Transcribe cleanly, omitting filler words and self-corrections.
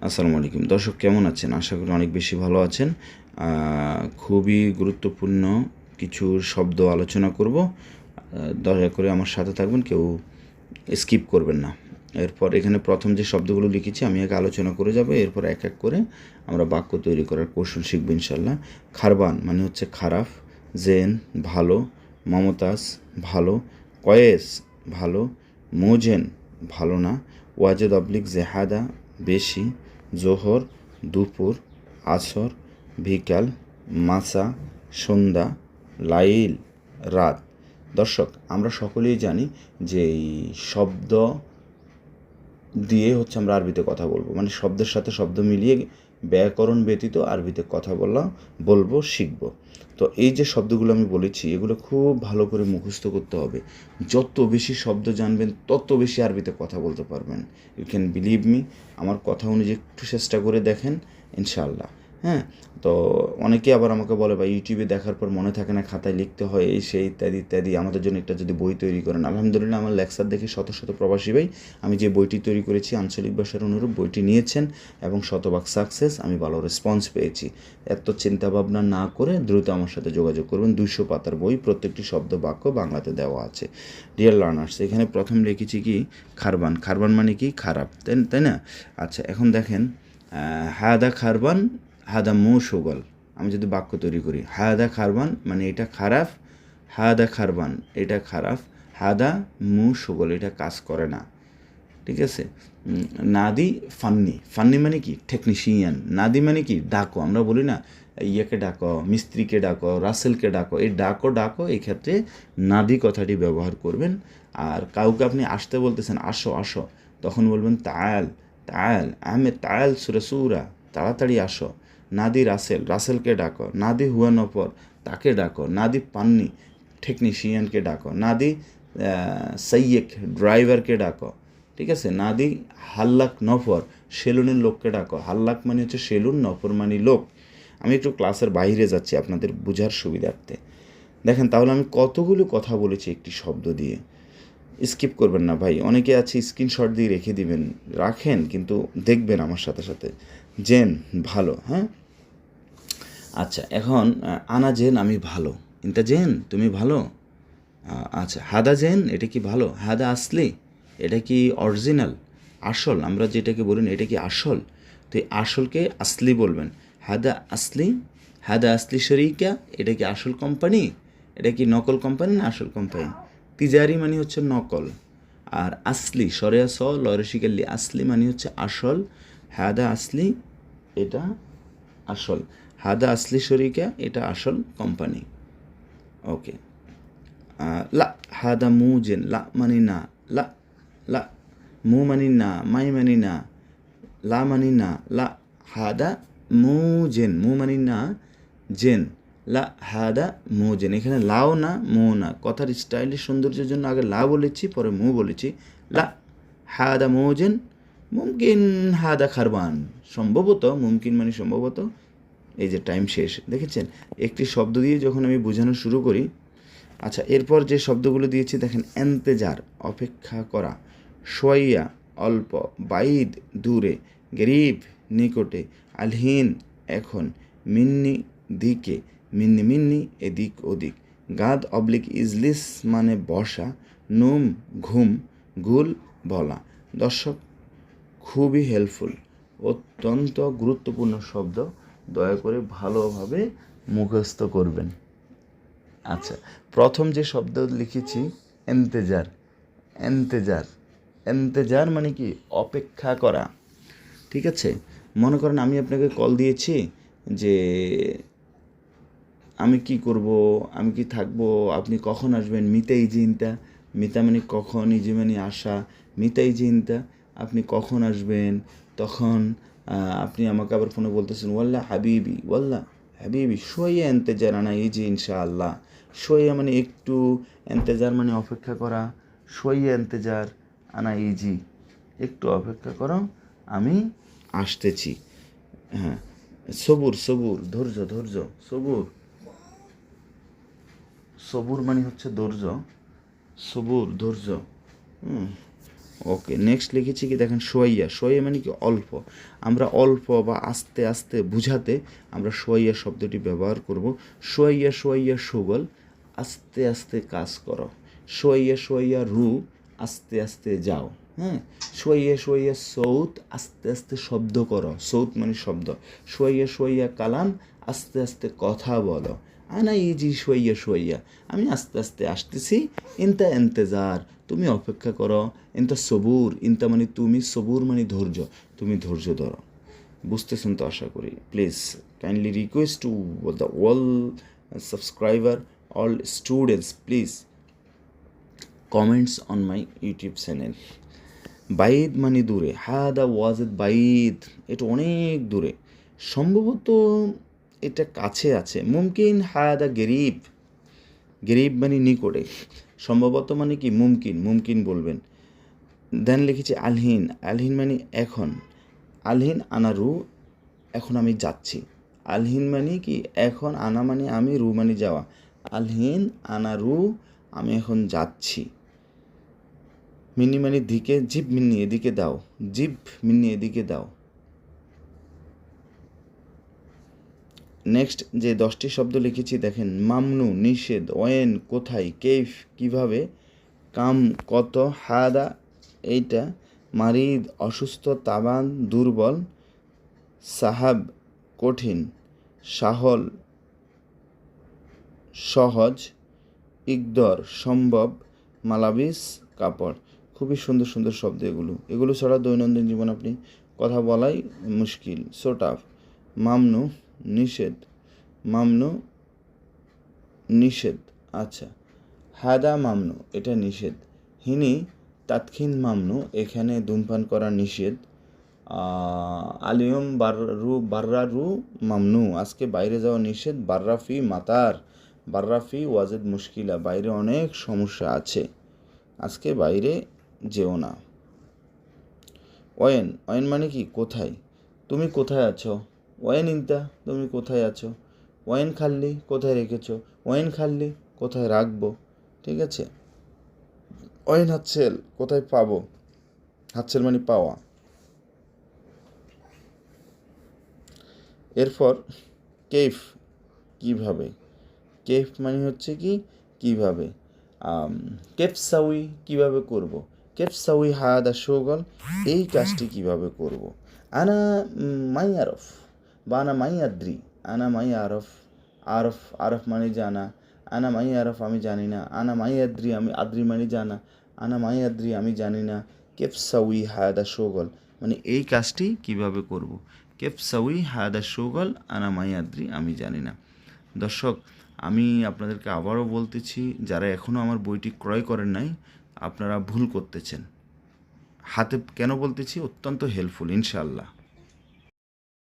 আসসালামু আলাইকুম দর্শক, কেমন আছেন? আশা করি অনেক বেশি ভালো আছেন। খুবই গুরুত্বপূর্ণ কিছু শব্দ আলোচনা করব। দয়া করে আমার সাথে থাকবেন, কেউ স্কিপ করবেন না। এরপর এখানে প্রথম যে শব্দগুলো লিখেছি আমি আগে আলোচনা করে যাব, এরপর এক এক করে আমরা বাক্য তৈরি করার কৌশল শিখব ইনশাল্লাহ। খারবান মানে হচ্ছে খারাপ, জেন ভালো, মমতাজ ভালো, কয়েস ভালো, মোজেন ভালো না, ওয়াজেদ অবলিক জেহাদা বেশি, জোহর দুপুর, আসর বিকাল, মাসা সন্ধ্যা, লাইল রাত। দর্শক, আমরা সকলেই জানি যে এই শব্দ দিয়ে হচ্ছে আমরা আরবিতে কথা বলবো, মানে শব্দের সাথে শব্দ মিলিয়ে ব্যাকরণ ব্যতীত আরবিতে কথা বলবো শিখব। তো এই যে শব্দগুলো আমি বলেছি এগুলো খুব ভালো করে মুখস্থ করতে হবে। যত বেশি শব্দ জানবেন তত বেশি আরবিতে কথা বলতে পারবেন। You can believe me. আমার কথা অনুযায়ী একটু চেষ্টা করে দেখেন, ইনশাআল্লাহ। হ্যাঁ, তো অনেকে আবার আমাকে বলে ভাই ইউটিউবে দেখার পর মনে থাকে না, খাতায় লিখতে হয়, এই সেই ইত্যাদি ইত্যাদি, আমাদের জন্য একটা যদি বই তৈরি করেন। আলহামদুলিল্লাহ, আমার লেকচার দেখে শত শত প্রবাসী ভাই আমি যে বইটি তৈরি করেছি আঞ্চলিক ভাষার অনুরূপ বইটি নিয়েছেন এবং শতভাগ সাকসেস, আমি ভালো রেসপন্স পেয়েছি। এত চিন্তাভাবনা না করে দ্রুত আমার সাথে যোগাযোগ করবেন। 200 পাতার বই, প্রত্যেকটি শব্দ বাক্য বাংলাতে দেওয়া আছে। ডিয়ার লার্নার্স, এখানে প্রথম লিখেছি কি খারবান। খারবান মানে কি খারাপ, তাই না? আচ্ছা, এখন দেখেন, হাদা খারবান হাদা মু সুগল। আমি যদি বাক্য তৈরি করি, হাদা খারবান মানে এটা খারাপ, হাদা খারবান এটা খারাপ, হাদা মু সুগল এটা কাজ করে না। ঠিক আছে। নাদি ফান্নি, ফান্নি মানে কি টেকনিশিয়ান, নাদি মানে কি ডাকো। আমরা বলি না ইয়াকে ডাকো, মিস্ত্রিকে ডাকো, রাসেলকে ডাকো, এই ডাকো এই ক্ষেত্রে নাদি কথাটি ব্যবহার করবেন। আর কাউকে আপনি আসতে বলতেছেন, আসো আসো, তখন বলবেন তায়াল তায়াল আহমে তায়াল সুরে সুরা, তাড়াতাড়ি আসো। নাদি রাসেল, রাসেলকে ডাকো। নাদি হুয়া নফর, তাকে ডাকো। নাদি পান্নি, টেকনিশিয়ানকে ডাকো। নাদি সৈয়ক, ড্রাইভারকে ডাকো। ঠিক আছে। নাদি হাল্লাক নফর, সেলুনের লোককে ডাকো। হাল্লাক মানে হচ্ছে সেলুন, নফর মানে লোক। আমি একটু ক্লাসের বাইরে যাচ্ছি আপনাদের বোঝার সুবিধার্থে। দেখেন তাহলে আমি কতগুলো কথা বলেছি একটি শব্দ দিয়ে। স্কিপ করবেন না ভাই। অনেকে আছে স্ক্রিনশট দিয়ে রেখে দিবেন, রাখেন কিন্তু দেখবেন আমার সাথে সাথে। জেন ভালো, হ্যাঁ। আচ্ছা, এখন আনা জেন আমি ভালো, ইন্তা জেন তুমি ভালো। আচ্ছা, হাদা জেন এটা কি ভালো, হাদা আসলি এটা কি অরিজিনাল, আসল, আমরা যেটাকে বলি না এটা কি আসল। তো এই আসলকে আসলি বলবেন। হাদা আসলি, হাদা আসলি শরিকা এটা কি আসল কোম্পানি, এটা কি নকল কোম্পানি না আসল কোম্পানি। তিজারি মানে হচ্ছে নকল, আর আসলি সরে স লরেশিকাল্লি আসলি মানে হচ্ছে আসল। হাদা আসলি এটা আসল, হাদা আসলি শরিকা এটা আসল কোম্পানি। ওকে। লা হাদা মুজেন, লা মানি না, লা লা মু মানি না, মাই মানি না, লা মানি না, লা হাদা মুজেন, মু মানি না জেন, লা হাদা মুজেন। এখানে লাও না মু না, কথার স্টাইলের সৌন্দর্যের জন্য আগে লা বলেছি পরে মু বলেছি। লা হাদা মুজেন, মুমকিন হাদা খারবান, সম্ভবত, মুমকিন মানে সম্ভবত। এই যে টাইম শেষ, দেখেছেন একটি শব্দ দিয়ে যখন আমি বোঝানো শুরু করি। আচ্ছা, এরপর যে শব্দগুলো দিয়েছি দেখেন, এন্তেজার অপেক্ষা করা, সোয়াইয়া অল্প, বাইদ দূরে, গরিব নিকটে, আলহিন এখন, মিন্নি দিকে, মিন্নি মিন্নি এদিক ওদিক, গাদ অবলিক ইজলিস মানে বসা, নুম ঘুম, গুল বলা। দর্শক, খুবই হেল্পফুল, অত্যন্ত গুরুত্বপূর্ণ শব্দ, দয়া করে ভালোভাবে মুখস্থ করবেন। আচ্ছা, প্রথম যে শব্দ লিখেছি এন্তেজার, এন্তেজার, এন্তেজার মানে কি অপেক্ষা করা। ঠিক আছে। মনে করেন আমি আপনাকে কল দিয়েছি যে আমি কি করব, আমি কি থাকবো, আপনি কখন আসবেন, মিতা ইজিনতা, মিতা মানে কখন, ইজি মানে আসা, মিতা ইজিনতা আপনি কখন আসবেন। তখন আপনি আমাকে আবার ফোনে বলতেছেন ওয়াল্লা হাবিবি, ওয়াল্লা হাবিবি শোয়া এন্তেজার আনা ইজি ইনশাআল্লাহ। শোয়া মানে একটু, এন্তেজার মানে অপেক্ষা করা, শোয়া এন্তেজার আনা ইজি, একটু অপেক্ষা করো আমি আসতেছি। হ্যাঁ, সবুর সবুর, ধৈর্য ধৈর্য, সবুর, সবুর মানে হচ্ছে ধৈর্য, সবুর ধৈর্য। ওকে, নেক্সট লিখেছি কি দেখেন সোয়াইয়া। সোয়াইয়া মানে কি অল্প। আমরা অল্প বা আস্তে আস্তে বুঝাতে আমরা সোয়াইয়া শব্দটি ব্যবহার করব। সোয়াইয়া সোয়াইয়া সুগল, আস্তে আস্তে কাজ করো। সোয়াইয়া সোয়াইয়া রু, আস্তে আস্তে যাও। হ্যাঁ, সোয়াইয়া সোয়াইয়া সৌত, আস্তে আস্তে শব্দ করো। সৌত মানে শব্দ। সোয়াইয়া সোয়াইয়া কালাম, আস্তে আস্তে কথা বলো। আনা ইজি সোয়াইয়া সোয়াইয়া, আমি আস্তে আস্তে আসতেছি। ইনতা এন্তেজার, তুমি অপেক্ষা করো। ইনতা সবুর, ইনতা মানে তুমি, সবুর মানে ধৈর্য, তুমি ধৈর্য ধরো। বুঝতেছেন তো আশা করি। Please kindly request to the all subscriber, all students, please comments on my YouTube channel. বাইদ মানে দূরে, হাদা ওয়াজেদ বাইদ, এটা অনেক দূরে। সম্ভবত এটা কাছে আছে। মুমকিন হাদা গরিব, গরিব মানে নিকটে। সম্ভবত মানে কি মুমকিন, মুমকিন বলবেন। দেন লিখেছি আলহিন। আলহিন মানে এখন। আলহিন আনারু, এখন আমি যাচ্ছি। আলহিন মানে কি এখন, আনা মানে আমি, রু মানে যাওয়া। আলহিন আনারু, আমি এখন যাচ্ছি। মিন্নি মানে দিকে, জিপ মিন্নি এদিকে দাও, জিপ মিন্নি এদিকে দাও। নেক্সট যে 10টি শব্দ লিখেছি দেখেন, মামনু নিষেধ, ওয়েন কোথায়, কেইফ কিভাবে, কাম কত, হাদা এইটা, মারিদ অসুস্থ, তাবান দুর্বল, সাহাব কঠিন, সাহল সহজ, ইকদর সম্ভব, মালাবিস কাপড়। খুবই সুন্দর সুন্দর শব্দ এগুলো। এগুলো ছাড়া দৈনন্দিন জীবন আপনি কথা বলাই মুশকিল, সো টাফ। মামনু নিষেধ, মামনু নিষেধ, আচ্ছা। হাদা মামনু, এটা নিষেধ। হিনি তাৎক্ষীন মামনু, এখানে ধূমপান করা নিষেধ। আলিয়ম বার্রারু মামনু, আজকে বাইরে যাওয়া নিষেধ। বার্রাফি মাতার, বার্রাফি ওয়াজেদ মুশকিলা, বাইরে অনেক সমস্যা আছে, আজকে বাইরে যেও না। ওয়েন, ওয়েন মানে কি কোথায়, তুমি কোথায় আছো। ওয়েন ইনতা, তুমি কোথায় আছো। ওয়েন খাল্লি, কোথায় রেখেছো। ওয়েন খাল্লি, কোথায় রাখবো। ঠিক আছে। ওয়েন হাতছেল, কোথায় পাবো। হাতছেল মানে পাওয়া। এরপর কেফ, কিভাবে। কেফ মানে হচ্ছে কি কিভাবে। কেফসাউই, কিভাবে করব। কেফসাউই হাদা শোগল, এই কাজটি কিভাবে করব। আনা মাই আরফ, বা আনা মাই আদ্রি, আনা মাই আরফ। আরফ, আরফ মানে জানা। আনা মাই আরফ, আমি জানি না। আনা মাই আদ্রি, আমি আদ্রি মানে জানা। আনা মাই আদ্রি, আমি জানি না। কেফসাউই হাদা শোগল, মানে এই কাজটি কিভাবে করব। কেফসাউই হাদা শোগল, আনা মাই আদ্রি, আমি জানি না। দর্শক, আমি আপনাদেরকে আবারও বলতেছি, যারা এখনও আমার বইটি ক্রয় করেন নাই, আপনারা ভুল করতেছেন। হাতে কেন বলতেছি, অত্যন্ত হেল্পফুল ইনশাআল্লাহ।